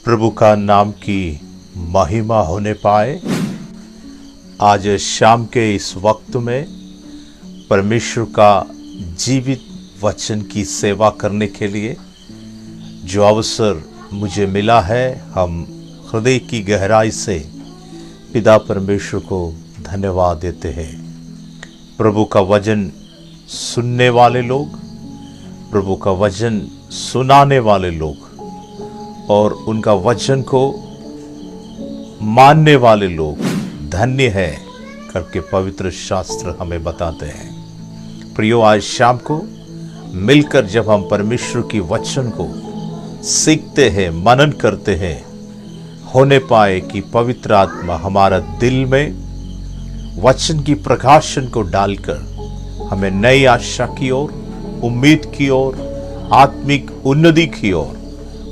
प्रभु का नाम की महिमा होने पाए। आज शाम के इस वक्त में परमेश्वर का जीवित वचन की सेवा करने के लिए जो अवसर मुझे मिला है, हम हृदय की गहराई से पिता परमेश्वर को धन्यवाद देते हैं। प्रभु का वचन सुनने वाले लोग, प्रभु का वचन सुनाने वाले लोग और उनका वचन को मानने वाले लोग धन्य है करके पवित्र शास्त्र हमें बताते हैं। प्रियो, आज शाम को मिलकर जब हम परमेश्वर की वचन को सीखते हैं, मनन करते हैं, होने पाए कि पवित्र आत्मा हमारा दिल में वचन की प्रकाशन को डालकर हमें नई आशा की ओर, उम्मीद की ओर, आत्मिक उन्नति की ओर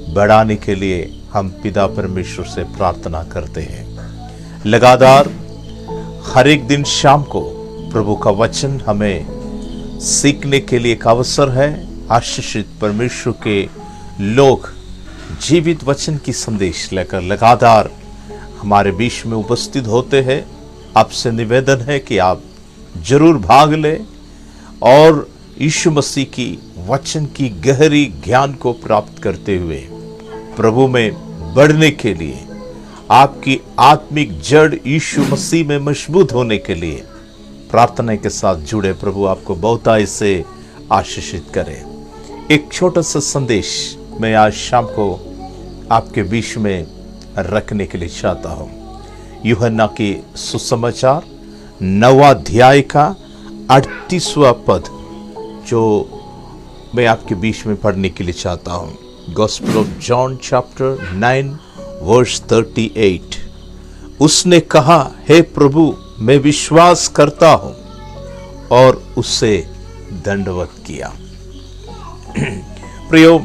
बढ़ाने के लिए हम पिता परमेश्वर से प्रार्थना करते हैं। लगातार हर एक दिन शाम को प्रभु का वचन हमें सीखने के लिए एक अवसर है। आशीषित परमेश्वर के लोग जीवित वचन की संदेश लेकर लगातार हमारे बीच में उपस्थित होते हैं। आपसे निवेदन है कि आप जरूर भाग लें और यीशु मसीह की वचन की गहरी ज्ञान को प्राप्त करते हुए प्रभु में बढ़ने के लिए, आपकी आत्मिक जड़ यीशु मसीह में मजबूत होने के लिए प्रार्थना के साथ जुड़े। प्रभु आपको बहुतायत से आशीषित करे। एक छोटा सा संदेश मैं आज शाम को आपके बीच में रखने के लिए चाहता हूं। यूहन्ना के सुसमाचार 9वां अध्याय का 38वां पद जो मैं आपके बीच में पढ़ने के लिए चाहता हूं। Gospel of John chapter 9 verse 38। उसने कहा, हे प्रभु, मैं विश्वास करता हूं, और उससे दंडवत किया। प्रियो,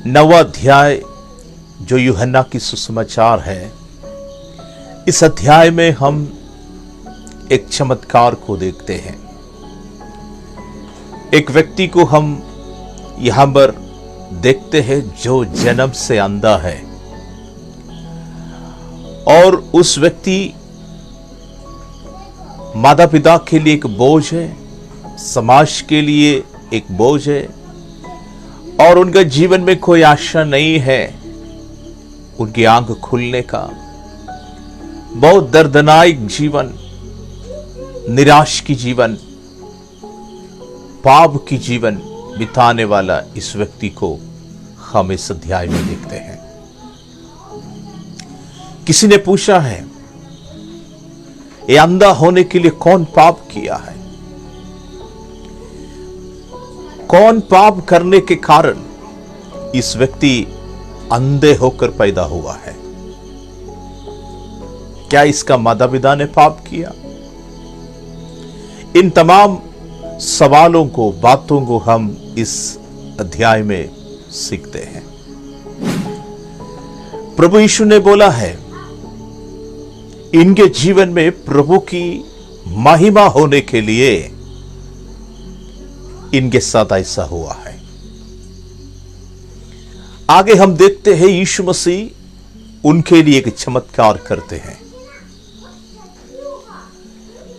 9वां अध्याय जो यूहन्ना की सुसमाचार है, इस अध्याय में हम एक चमत्कार को देखते हैं। एक व्यक्ति को हम यहां पर देखते हैं जो जन्म से अंधा है, और उस व्यक्ति माता पिता के लिए एक बोझ है, समाज के लिए एक बोझ है, और उनका जीवन में कोई आशा नहीं है उनकी आंख खुलने का। बहुत दर्दनाक जीवन, निराश की जीवन, पाप की जीवन बिताने वाला इस व्यक्ति को हम इस अध्याय में देखते हैं। किसी ने पूछा है, ये अंधा होने के लिए कौन पाप किया है? कौन पाप करने के कारण इस व्यक्ति अंधे होकर पैदा हुआ है? क्या इसका माता पिता ने पाप किया? इन तमाम सवालों को, बातों को हम इस अध्याय में सीखते हैं। प्रभु यीशु ने बोला है, इनके जीवन में प्रभु की महिमा होने के लिए इनके साथ ऐसा हुआ है। आगे हम देखते हैं यीशु मसीह उनके लिए एक चमत्कार करते हैं।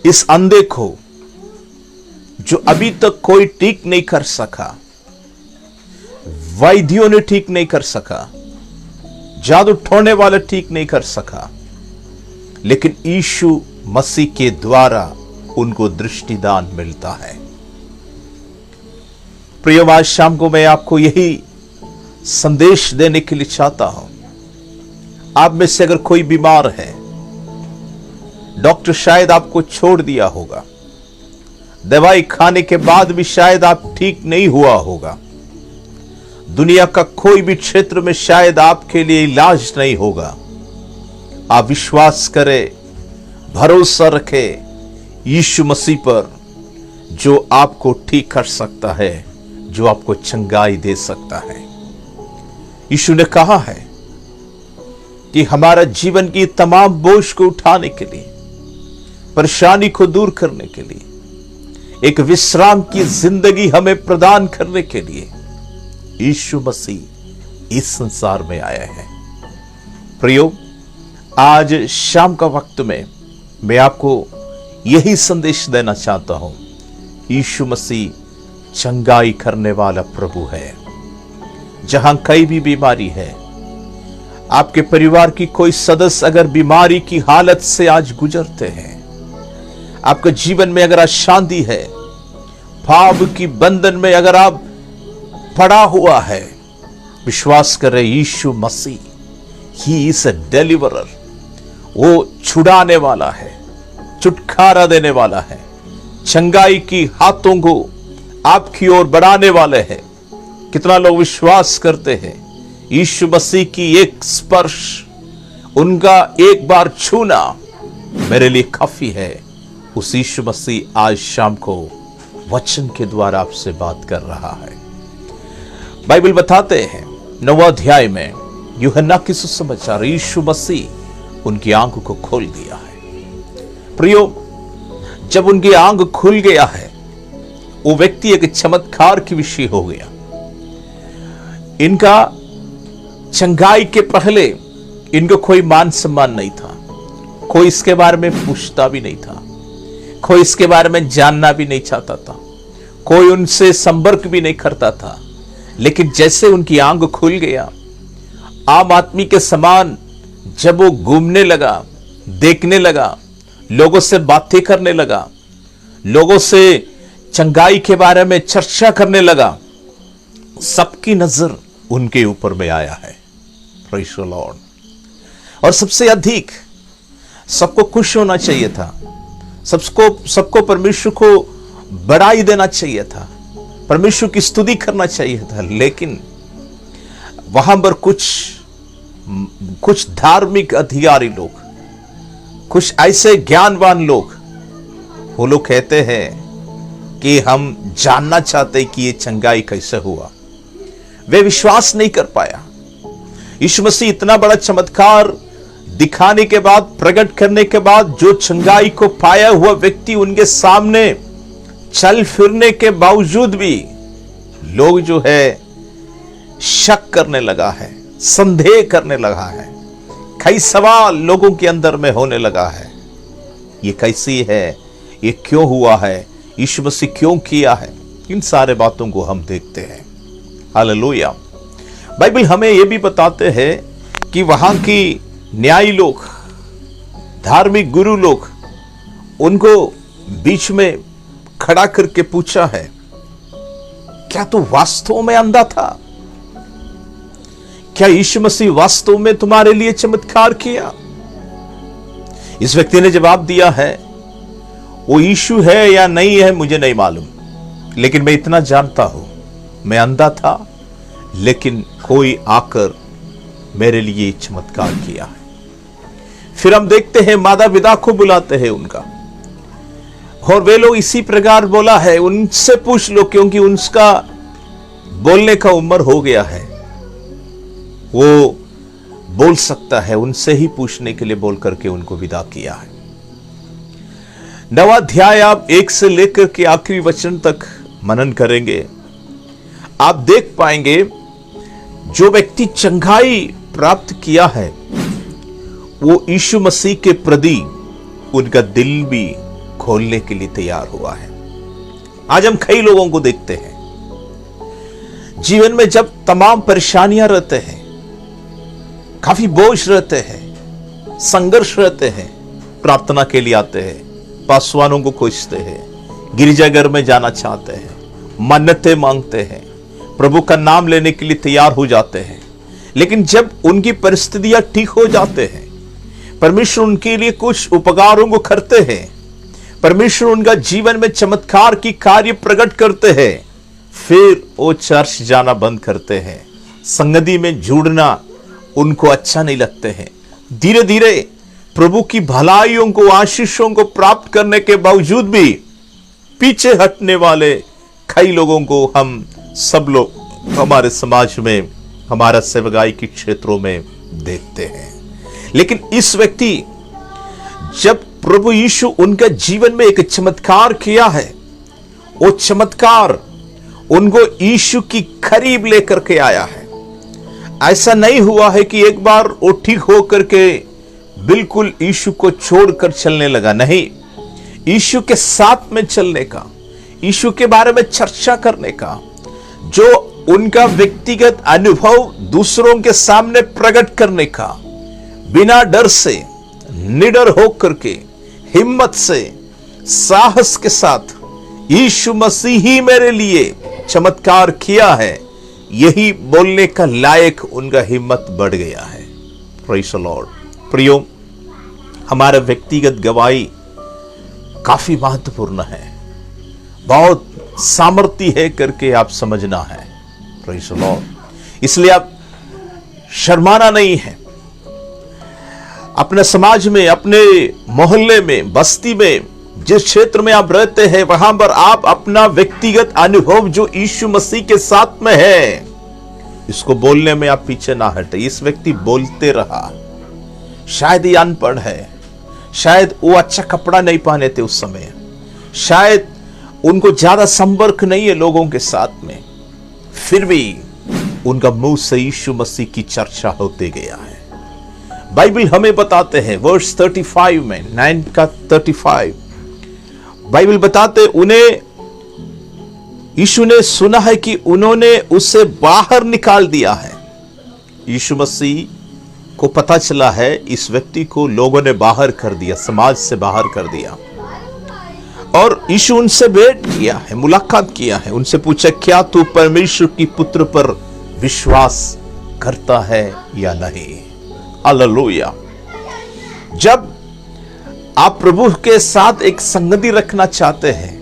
इस अंधे को, जो अभी तक कोई ठीक नहीं कर सका, वैद्यों ने ठीक नहीं कर सका, जादू टोने वाला ठीक नहीं कर सका, लेकिन यीशु मसीह के द्वारा उनको दृष्टिदान मिलता है। प्रिय, आज शाम को मैं आपको यही संदेश देने के लिए चाहता हूं। आप में से अगर कोई बीमार है, डॉक्टर शायद आपको छोड़ दिया होगा, दवाई खाने के बाद भी शायद आप ठीक नहीं हुआ होगा, दुनिया का कोई भी क्षेत्र में शायद आपके लिए इलाज नहीं होगा, आप विश्वास करें, भरोसा रखें यीशु मसीह पर, जो आपको ठीक कर सकता है, जो आपको चंगाई दे सकता है। यीशु ने कहा है कि हमारा जीवन की तमाम बोझ को उठाने के लिए, परेशानी को दूर करने के लिए, एक विश्राम की जिंदगी हमें प्रदान करने के लिए यीशु मसीह इस संसार में आया है। प्रियो, आज शाम का वक्त में मैं आपको यही संदेश देना चाहता हूं। यीशु मसीह चंगाई करने वाला प्रभु है। जहां कहीं भी बीमारी है, आपके परिवार की कोई सदस्य अगर बीमारी की हालत से आज गुजरते हैं, आपके जीवन में अगर अशांति है, पाप की बंधन में अगर आप पड़ा हुआ है, विश्वास करें यीशु मसीह ही इज अ डिलीवरर। वो छुड़ाने वाला है, छुटकारा देने वाला है, चंगाई की हाथों को आपकी ओर बढ़ाने वाले हैं। कितना लोग विश्वास करते हैं यीशु मसीह की एक स्पर्श, उनका एक बार छूना मेरे लिए काफी है। उस यीशु मसीह आज शाम को वचन के द्वारा आपसे बात कर रहा है। बाइबल बताते हैं 9वां अध्याय में यूहन्ना की सुसमाचार, यीशु मसीह उनकी आंख को खोल दिया है। प्रियो, जब उनकी आंख खुल गया है, वो व्यक्ति एक चमत्कार की विषय हो गया। इनका चंगाई के पहले इनको कोई मान सम्मान नहीं था, कोई इसके बारे में पूछता भी नहीं था, कोई इसके बारे में जानना भी नहीं चाहता था, कोई उनसे संपर्क भी नहीं करता था। लेकिन जैसे उनकी आंख खुल गया, आम आदमी के समान जब वो घूमने लगा, देखने लगा, लोगों से बातें करने लगा, लोगों से चंगाई के बारे में चर्चा करने लगा, सबकी नजर उनके ऊपर में आया है। Praise the Lord. और सबसे अधिक सबको खुश होना चाहिए था, सबको परमेश्वर को बड़ाई देना चाहिए था, परमेश्वर की स्तुति करना चाहिए था। लेकिन वहां पर कुछ धार्मिक अधिकारी लोग, कुछ ऐसे ज्ञानवान लोग, वो लोग कहते हैं कि हम जानना चाहते हैं कि ये चंगाई कैसे हुआ। वे विश्वास नहीं कर पाया। यीशु मसीह इतना बड़ा चमत्कार दिखाने के बाद, प्रकट करने के बाद, जो चंगाई को पाया हुआ व्यक्ति उनके सामने चल फिरने के बावजूद भी लोग जो है शक करने लगा है, संदेह करने लगा है, कई सवाल लोगों के अंदर में होने लगा है। ये कैसी है, ये क्यों हुआ है, यीशु मसीह क्यों किया है, इन सारे बातों को हम देखते हैं। हालेलुया। बाइबल हमें यह भी बताते हैं कि वहां की न्यायी लोग, धार्मिक गुरु लोग, उनको बीच में खड़ा करके पूछा है, क्या तू वास्तव में अंधा था? क्या यीशु मसीह वास्तव में तुम्हारे लिए चमत्कार किया? इस व्यक्ति ने जवाब दिया है, वो यीशु है या नहीं है मुझे नहीं मालूम, लेकिन मैं इतना जानता हूं, मैं अंधा था, लेकिन कोई आकर मेरे लिए चमत्कार किया है। फिर हम देखते हैं माता पिता को बुलाते हैं उनका, और वे लोग इसी प्रकार बोला है, उनसे पूछ लो, क्योंकि उनका बोलने का उम्र हो गया है, वो बोल सकता है, उनसे ही पूछने के लिए बोल करके उनको विदा किया है। 9वां अध्याय आप 1 से लेकर के आखिरी वचन तक मनन करेंगे, आप देख पाएंगे जो व्यक्ति चंगाई प्राप्त किया है, वो यीशु मसीह के प्रति उनका दिल भी खोलने के लिए तैयार हुआ है। आज हम कई लोगों को देखते हैं, जीवन में जब तमाम परेशानियां रहते हैं, काफी बोझ रहते हैं, संघर्ष रहते हैं, प्रार्थना के लिए आते हैं, पासवानों को खोजते हैं, गिरजाघर में जाना चाहते हैं, मन्नतें मांगते हैं, प्रभु का नाम लेने के लिए तैयार हो जाते हैं। लेकिन जब उनकी परिस्थितियां ठीक हो जाते हैं, परमेश्वर उनके लिए कुछ उपकारों को करते हैं, परमेश्वर उनका जीवन में चमत्कार की कार्य प्रकट करते हैं, फिर वो चर्च जाना बंद करते हैं, संगति में जुड़ना उनको अच्छा नहीं लगते हैं। धीरे धीरे प्रभु की भलाइयों को, आशीषों को प्राप्त करने के बावजूद भी पीछे हटने वाले कई लोगों को हम सब लोग हमारे समाज में, हमारा सेवकाई के क्षेत्रों में देखते हैं। लेकिन इस व्यक्ति, जब प्रभु यीशु उनके जीवन में एक चमत्कार किया है, वो चमत्कार उनको यीशु की करीब लेकर के आया है। ऐसा नहीं हुआ है कि एक बार वो ठीक हो करके बिल्कुल यीशु को छोड़कर चलने लगा। नहीं, यीशु के साथ में चलने का, यीशु के बारे में चर्चा करने का, जो उनका व्यक्तिगत अनुभव दूसरों के सामने प्रकट करने का, बिना डर से, निडर होकर के, हिम्मत से, साहस के साथ यीशु मसीह ही मेरे लिए चमत्कार किया है, यही बोलने का लायक उनका हिम्मत बढ़ गया है। Praise the Lord. प्रियो, हमारा व्यक्तिगत गवाही काफी महत्वपूर्ण है, बहुत सामर्थ्य है करके आप समझना है। Praise the Lord. इसलिए आप शर्माना नहीं है। अपने समाज में, अपने मोहल्ले में, बस्ती में, जिस क्षेत्र में आप रहते हैं, वहां पर आप अपना व्यक्तिगत अनुभव जो यीशु मसीह के साथ में है, इसको बोलने में आप पीछे ना हटे। इस व्यक्ति बोलते रहा, शायद ये अनपढ़ है, शायद वो अच्छा कपड़ा नहीं पहने थे उस समय, शायद उनको ज्यादा संपर्क नहीं है लोगों के साथ में, फिर भी उनका मुंह से यीशु मसीह की चर्चा होते गया है। बाइबल हमें बताते हैं वर्स 35 में, 9 का 35, बाइबल बताते उन्हें यीशु ने सुना है कि उन्होंने उसे बाहर निकाल दिया है। यीशु मसीह को पता चला है इस व्यक्ति को लोगों ने बाहर कर दिया, समाज से बाहर कर दिया। और यीशु उनसे भेंट किया है, मुलाकात किया है, उनसे पूछा, क्या तू परमेश्वर की पुत्र पर विश्वास करता है या नहीं? हालेलुया। जब आप प्रभु के साथ एक संगति रखना चाहते हैं,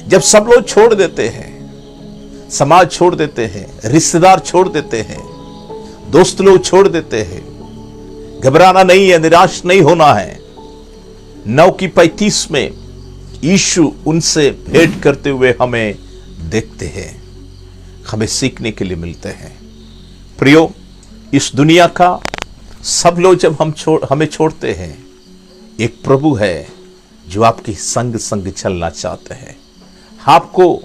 जब सब लोग छोड़ देते हैं, समाज छोड़ देते हैं, रिश्तेदार छोड़ देते हैं, दोस्त लोग छोड़ देते हैं, घबराना नहीं है, निराश नहीं होना है। 9 की 35 में यीशु उनसे भेंट करते हुए हमें देखते हैं, हमें सीखने के लिए मिलते हैं। प्रियो, इस दुनिया का सब लोग जब हमें छोड़ते हैं, एक प्रभु है जो आपकी संग संग चलना चाहते हैं, आपको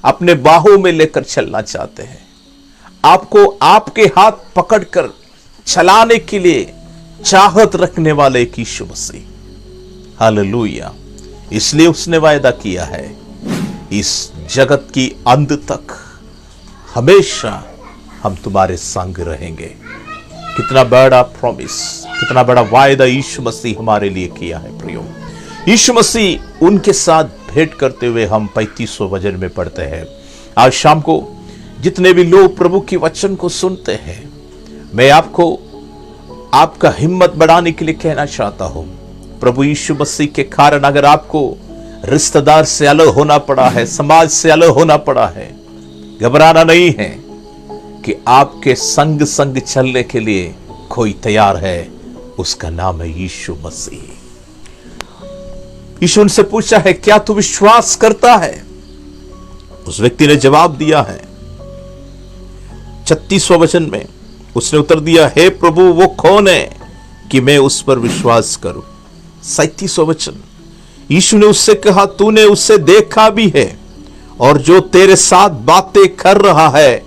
अपने बाहों में लेकर चलना चाहते हैं, आपको आपके हाथ पकड़कर चलाने के लिए चाहत रखने वाले एक यीशु मसीह। हालेलुया। इसलिए उसने वायदा किया है, इस जगत की अंत तक हमेशा हम तुम्हारे संग रहेंगे। कितना बड़ा प्रॉमिस, कितना बड़ा वायदा यीशु मसीह हमारे लिए किया है। प्रियो, यीशु मसीह उनके साथ भेंट करते हुए हम 35वां वचन में पढ़ते हैं। आज शाम को जितने भी लोग प्रभु की वचन को सुनते हैं, मैं आपको आपका हिम्मत बढ़ाने के लिए कहना चाहता हूं, प्रभु यीशु मसीह के कारण अगर आपको रिश्तेदार से अलग होना पड़ा है, समाज से अलग होना पड़ा है, घबराना नहीं है कि आपके संग संग चलने के लिए कोई तैयार है, उसका नाम है यीशु मसीह। यीशु उनसे पूछा है, क्या तू विश्वास करता है? उस व्यक्ति ने जवाब दिया है। 36वां वचन में उसने उत्तर दिया, हे प्रभु, वो कौन है कि मैं उस पर विश्वास करूं? 37वां वचन, यीशु ने उससे कहा, तूने उससे देखा भी है और जो तेरे साथ बातें कर रहा है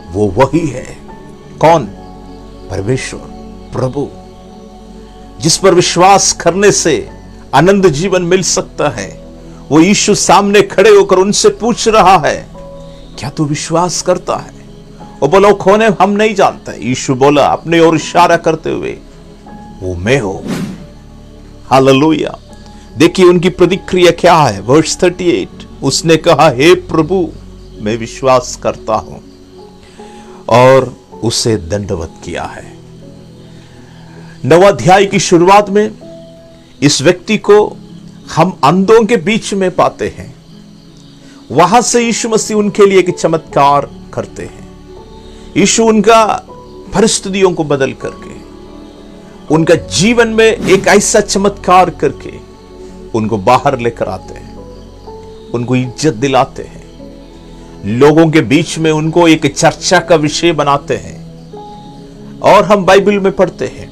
वो वही है। कौन? परमेश्वर, प्रभु, जिस पर विश्वास करने से आनंद जीवन मिल सकता है। वो यीशु सामने खड़े होकर उनसे पूछ रहा है, क्या तू विश्वास करता है? वो बोला, कौन है? हम नहीं जानते। यीशु बोला अपने ओर इशारा करते हुए, वो मैं हूं। हालेलुया। देखिए उनकी प्रतिक्रिया क्या है। वर्स 38, उसने कहा, हे प्रभु, मैं विश्वास करता हूं, और उसे दंडवत किया है। 9वां अध्याय की शुरुआत में इस व्यक्ति को हम अंधों के बीच में पाते हैं। वहां से यीशु मसीह उनके लिए एक चमत्कार करते हैं। यीशु उनका परिस्थितियों को बदल करके, उनका जीवन में एक ऐसा चमत्कार करके उनको बाहर लेकर आते हैं, उनको इज्जत दिलाते हैं, लोगों के बीच में उनको एक चर्चा का विषय बनाते हैं। और हम बाइबल में पढ़ते हैं,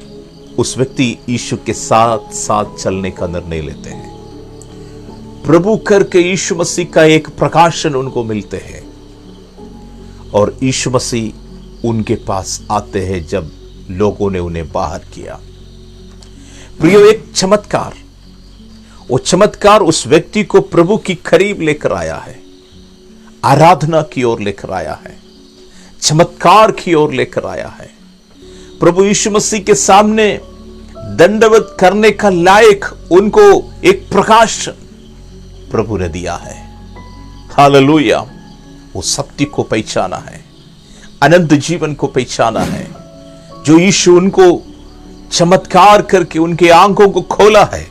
उस व्यक्ति यीशु के साथ साथ चलने का निर्णय लेते हैं। प्रभु करके यीशु मसीह का एक प्रकाशन उनको मिलते हैं, और यीशु मसीह उनके पास आते हैं जब लोगों ने उन्हें बाहर किया। प्रियो, एक चमत्कार, वो चमत्कार उस व्यक्ति को प्रभु की करीब लेकर आया है, आराधना की ओर लेकर आया है, चमत्कार की ओर लेकर आया है। प्रभु यीशु मसीह के सामने दंडवत करने का लायक उनको एक प्रकाश प्रभु ने दिया है। हालेलुया। वो सत्य को पहचाना है, अनंत जीवन को पहचाना है, जो यीशु उनको चमत्कार करके उनके आंखों को खोला है।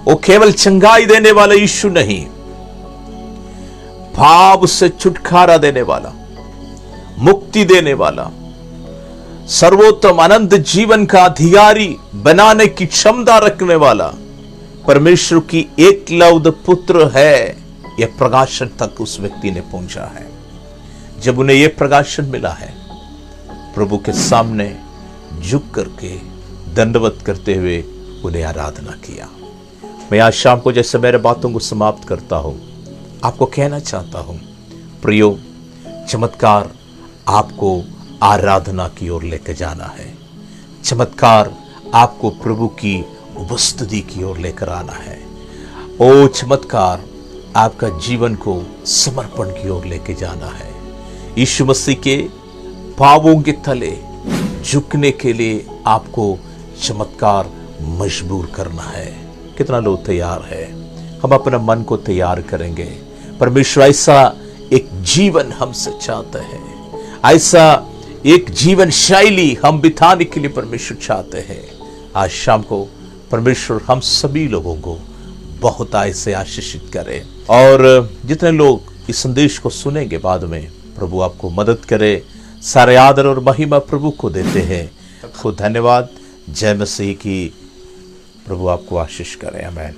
वो केवल चंगाई देने वाला यीशु नहीं, पाप से छुटकारा देने वाला, मुक्ति देने वाला, सर्वोत्तम अनंत जीवन का अधिकारी बनाने की क्षमता रखने वाला परमेश्वर की एकलौत पुत्र है। यह प्रकाशन तक उस व्यक्ति ने पहुंचा है। जब उन्हें यह प्रकाशन मिला है, प्रभु के सामने झुक करके दंडवत करते हुए उन्हें आराधना किया। मैं आज शाम को जैसे मेरे बातों को समाप्त करता हूं, आपको कहना चाहता हूं, प्रियो, चमत्कार आपको आराधना की ओर लेकर जाना है। चमत्कार आपको प्रभु की उपस्थिति की ओर लेकर आना है। ओ चमत्कार आपका जीवन को समर्पण की ओर लेकर जाना है। यीशु मसीह के पांवों के तले झुकने के लिए आपको चमत्कार मजबूर करना है। कितना लोग तैयार है? हम अपना मन को तैयार करेंगे। परमेश्वर ऐसा एक जीवन हमसे चाहता है, ऐसा एक जीवन शैली हम बिताने के लिए परमेश्वर चाहते हैं। आज शाम को परमेश्वर हम सभी लोगों को बहुत ऐसे आशीषित करे, और जितने लोग इस संदेश को सुनेंगे बाद में, प्रभु आपको मदद करे। सारे आदर और महिमा प्रभु को देते हैं। आपको धन्यवाद। जय मसीह की। प्रभु आपको आशीष करे। आमीन।